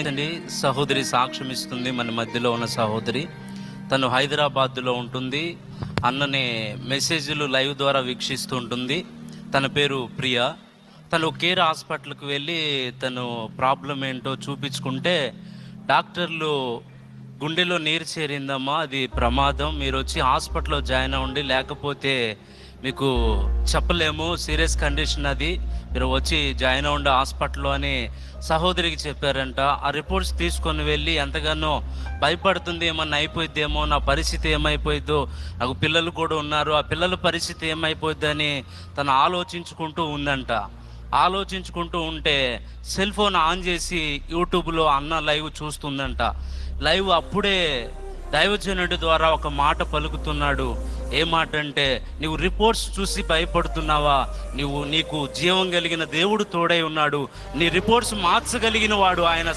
అండి సహోదరి సాక్ష్యం ఇస్తుంది. మన మధ్యలో ఉన్న సహోదరి తను హైదరాబాద్లో ఉంటుంది. అన్ననే మెసేజ్లు లైవ్ ద్వారా వీక్షిస్తూ ఉంటుంది. తన పేరు ప్రియా. తను కేర్ హాస్పిటల్కి వెళ్ళి తను ప్రాబ్లం ఏంటో చూపించుకుంటే డాక్టర్లు గుండెలో నీరు చేరిందమ్మా, అది ప్రమాదం, మీరు వచ్చి హాస్పిటల్లో జాయిన్ అవ్వండి, లేకపోతే మీకు చెప్పలేము, సీరియస్ కండిషన్, అది మీరు వచ్చి జాయిన్ అవ్వండి హాస్పిటల్లో అని సహోదరికి చెప్పారంట. ఆ రిపోర్ట్స్ తీసుకొని వెళ్ళి ఎంతగానో భయపడుతుంది, ఏమన్నా అయిపోయిద్దేమో, నా పరిస్థితి ఏమైపోయిద్దో, నాకు పిల్లలు కూడా ఉన్నారు, ఆ పిల్లల పరిస్థితి ఏమైపోయిద్దని తను ఆలోచించుకుంటూ ఉందంట. ఆలోచించుకుంటూ ఉంటే సెల్ ఫోన్ ఆన్ చేసి యూట్యూబ్లో అన్న లైవ్ చూస్తుందంట. లైవ్ అప్పుడే దైవజనుడి ద్వారా ఒక మాట పలుకుతున్నాడు. ఏ మాట అంటే, నీవు రిపోర్ట్స్ చూసి భయపడుతున్నావా? నీకు జీవం కలిగిన దేవుడు తోడై ఉన్నాడు, నీ రిపోర్ట్స్ మార్చగలిగిన వాడు ఆయన.